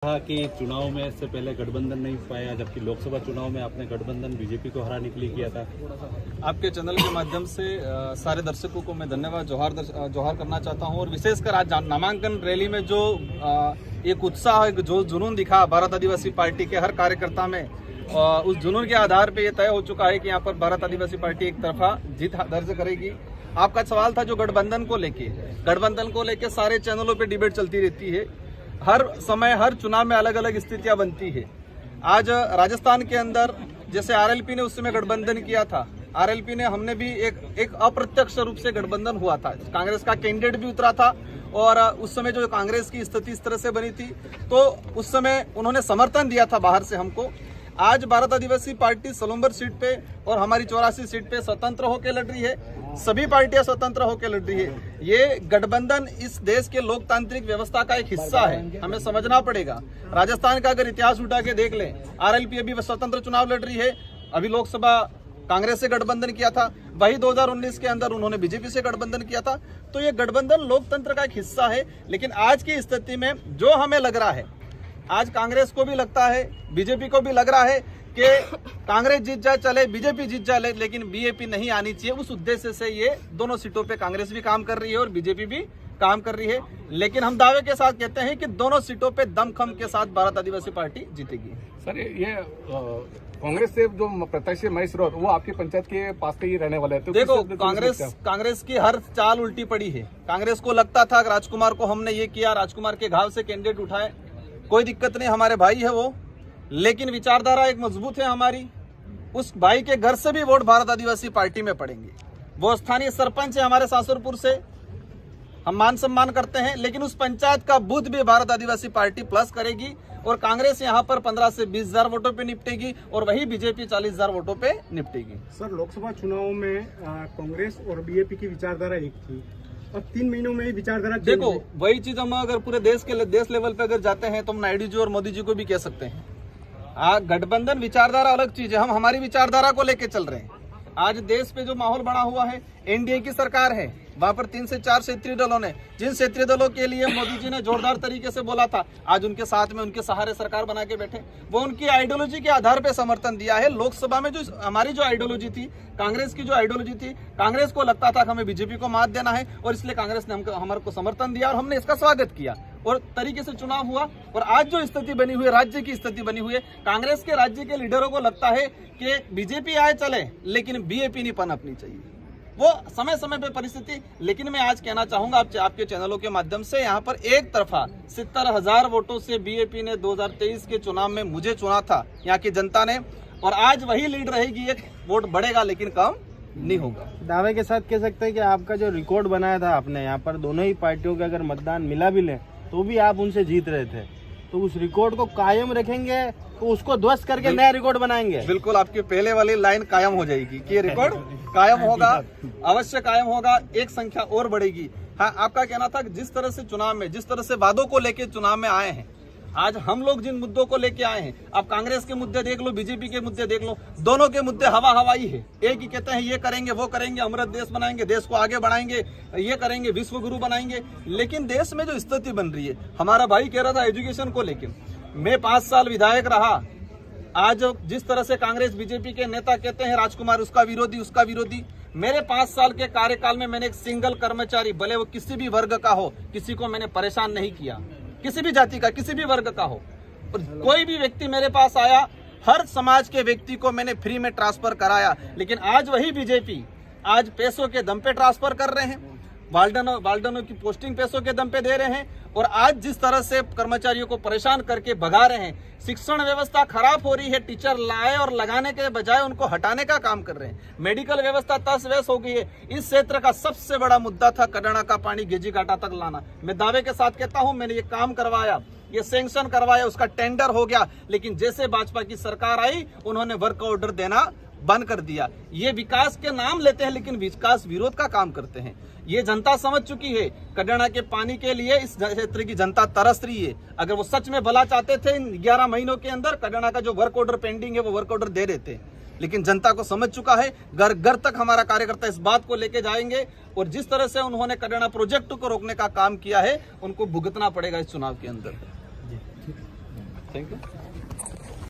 कहा कि चुनाव में इससे पहले गठबंधन नहीं पाया, जबकि लोकसभा चुनाव में आपने गठबंधन बीजेपी को हराने के लिए किया था। आपके चैनल के माध्यम से सारे दर्शकों को मैं धन्यवाद जोहार करना चाहता हूं। और विशेषकर आज नामांकन रैली में जो एक उत्साह, जो जुनून दिखा भारत आदिवासी पार्टी के हर कार्यकर्ता में, उस जुनून के आधार पर यह तय हो चुका है कि यहाँ पर भारत आदिवासी पार्टी एक तरफा जीत दर्ज करेगी। आपका सवाल था जो गठबंधन को लेके सारे चैनलों पे डिबेट चलती रहती है। हर समय हर चुनाव में अलग अलग स्थितियां बनती है। आज राजस्थान के अंदर जैसे आरएलपी ने उस समय गठबंधन किया था, आरएलपी ने हमने भी एक अप्रत्यक्ष रूप से गठबंधन हुआ था। कांग्रेस का कैंडिडेट भी उतरा था और उस समय जो कांग्रेस की स्थिति इस तरह से बनी थी तो उस समय उन्होंने समर्थन दिया था बाहर से हमको। आज भारत आदिवासी पार्टी सलूम्बर सीट पे और हमारी 84 सीट पे स्वतंत्र होकर लड़ रही है। सभी पार्टियां स्वतंत्र होकर लड़ रही है। ये गठबंधन इस देश के लोकतांत्रिक व्यवस्था का एक हिस्सा है, हमें समझना पड़ेगा। राजस्थान का अगर इतिहास उठा के देख लें, आरएलपी अभी स्वतंत्र चुनाव लड़ रही है। अभी लोकसभा कांग्रेस से गठबंधन किया था, वही 2019 के अंदर उन्होंने बीजेपी से गठबंधन किया था। तो ये गठबंधन लोकतंत्र का एक हिस्सा है। लेकिन आज की स्थिति में जो हमें लग रहा है, आज कांग्रेस को भी लगता है, बीजेपी को भी लग रहा है कि कांग्रेस जीत जाए चले, बीजेपी जीत जाए, लेकिन बीएपी नहीं आनी चाहिए। उस उद्देश्य से ये दोनों सीटों पे कांग्रेस भी काम कर रही है और बीजेपी भी काम कर रही है। लेकिन हम दावे के साथ कहते हैं कि दोनों सीटों पे दमखम के साथ भारत आदिवासी पार्टी जीतेगी। सर, ये कांग्रेस से जो प्रत्याशी महेश रौत, वो आपकी पंचायत के पास के ही रहने वाले हैं। तो देखो, कांग्रेस की हर चाल उल्टी पड़ी है। कांग्रेस को लगता था राजकुमार को हमने ये किया, राजकुमार के घाव से कैंडिडेट उठाए, कोई दिक्कत नहीं, हमारे भाई है वो। लेकिन विचारधारा एक मजबूत है हमारी। उस भाई के घर से भी वोट भारत आदिवासी पार्टी में पड़ेंगे। वो स्थानीय सरपंच है हमारे सासुरपुर से, हम मान सम्मान करते हैं। लेकिन उस पंचायत का बूथ भी भारत आदिवासी पार्टी प्लस करेगी और कांग्रेस यहाँ पर 15 से 20 हजार वोटों पे निपटेगी और वही बीजेपी 40 हजार वोटों पे निपटेगी। सर, लोकसभा चुनाव में कांग्रेस और बीजेपी की विचारधारा एक थी, अब 3 महीनों में ही विचारधारा देखो, वही चीज हम अगर पूरे देश लेवल पे अगर जाते हैं तो हम नायडू जी और मोदी जी को भी कह सकते हैं। गठबंधन विचारधारा अलग चीज है, हम हमारी विचारधारा को लेके चल रहे हैं। आज देश पे जो माहौल बना हुआ है, एनडीए की सरकार है, वहां पर 3 से 4 क्षेत्रीय दलों ने, जिन क्षेत्रीय दलों के लिए मोदी जी ने जोरदार तरीके से बोला था, आज उनके साथ में उनके सहारे सरकार बना के बैठे। वो उनकी आइडियोलॉजी के आधार पे समर्थन दिया है। लोकसभा में जो हमारी जो आइडियोलॉजी थी, कांग्रेस की जो आइडियोलॉजी थी, कांग्रेस को लगता था कि हमें बीजेपी को मात देना है और इसलिए कांग्रेस ने हमारे को समर्थन दिया और हमने इसका स्वागत किया और तरीके से चुनाव हुआ। और आज जो स्थिति बनी हुई है, राज्य की स्थिति बनी हुई है, कांग्रेस के राज्य के लीडरों को लगता है कि बीजेपी आए चले लेकिन बीएपी नहीं पनपनी चाहिए। वो समय समय पे परिस्थिति। लेकिन मैं आज कहना चाहूंगा आपके चैनलों के माध्यम से, यहाँ पर एक तरफा 70,000 वोटों से बीएपी ने 2023 के चुनाव में मुझे चुना था, यहाँ की जनता ने, और आज वही लीड रहेगी। एक वोट बढ़ेगा लेकिन कम नहीं होगा। दावे के साथ कह सकते हैं कि आपका जो रिकॉर्ड बनाया था आपने, यहाँ पर दोनों ही पार्टियों के अगर मतदान मिला भी ले तो भी आप उनसे जीत रहे थे, तो उस रिकॉर्ड को कायम रखेंगे तो उसको ध्वस्त करके नया रिकॉर्ड बनाएंगे। बिल्कुल, आपकी पहले वाली लाइन कायम हो जाएगी कि ये रिकॉर्ड कायम होगा, अवश्य कायम होगा, एक संख्या और बढ़ेगी। हाँ, आपका कहना था कि जिस तरह से चुनाव में, जिस तरह से वादों को लेके चुनाव में आए हैं, आज हम लोग जिन मुद्दों को लेके आए हैं, आप कांग्रेस के मुद्दे देख लो, बीजेपी के मुद्दे देख लो, दोनों के मुद्दे हवाई है। एक ही कहते हैं ये करेंगे, वो करेंगे, अमृत देश बनाएंगे, देश को आगे बढ़ाएंगे, ये करेंगे, विश्व गुरु बनाएंगे। लेकिन देश में जो स्थिति बन रही है, हमारा भाई कह रहा था एजुकेशन को लेकर, मैं 5 साल विधायक रहा। आज जिस तरह से कांग्रेस बीजेपी के नेता कहते हैं राजकुमार उसका विरोधी, मेरे 5 साल के कार्यकाल में मैंने एक सिंगल कर्मचारी, भले वो किसी भी वर्ग का हो, किसी को मैंने परेशान नहीं किया, किसी भी जाति का, किसी भी वर्ग का हो। और कोई भी व्यक्ति मेरे पास आया, हर समाज के व्यक्ति को मैंने फ्री में ट्रांसफर कराया। लेकिन आज वही बीजेपी आज पैसों के दम पे ट्रांसफर कर रहे हैं, वाल्डनों की पोस्टिंग पैसों के दम पे दे रहे हैं। और आज जिस तरह से कर्मचारियों को परेशान करके भगा रहे हैं, शिक्षण व्यवस्था खराब हो रही है, टीचर लाए और लगाने के बजाय उनको हटाने का काम कर रहे हैं, मेडिकल व्यवस्था तहस-नहस हो गई है। इस क्षेत्र का सबसे बड़ा मुद्दा था कड़ाना का पानी गेजी घाटा तक लाना। मैं दावे के साथ कहता हूं, मैंने ये काम करवाया, ये सैंक्शन करवाया, उसका टेंडर हो गया। लेकिन जैसे भाजपा की सरकार आई, उन्होंने वर्क ऑर्डर देना बंद कर दिया। ये विकास के नाम लेते हैं लेकिन विकास विरोध का काम करते हैं। ये जनता समझ चुकी है, कड़ाना के पानी के लिए इस क्षेत्र की जनता तरस रही है। अगर वो सच में भला चाहते थे, इन 11 महीनों के अंदर कड़ाना का जो वर्क ऑर्डर पेंडिंग है वो वर्क ऑर्डर दे देते। लेकिन जनता को समझ चुका है, घर घर तक हमारा कार्यकर्ता इस बात को लेके जाएंगे और जिस तरह से उन्होंने कड़ाना प्रोजेक्ट को रोकने का काम किया है, उनको भुगतना पड़ेगा इस चुनाव के अंदर। Thank you.